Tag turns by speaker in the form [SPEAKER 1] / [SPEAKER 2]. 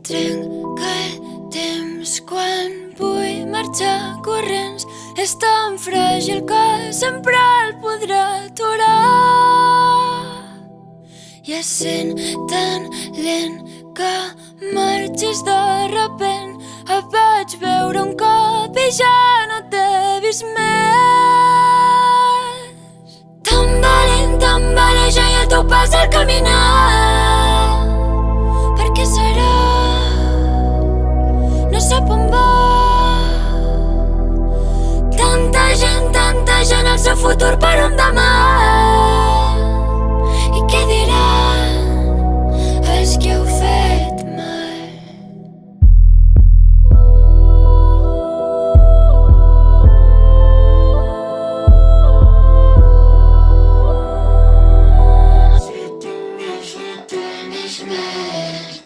[SPEAKER 1] trenca el temps quan vull marxar corrents. És tan fràgil que sempre el podrà aturar. I es sent tan lent que marxis de repent. Et vaig veure un cop i ja no t'he vist més. Tambaleja i el teu pas al caminar. Per què serà? No sap on va. Tanta gent, el seu futur per un demà. I què diran els que heu fet mal? Si tingués més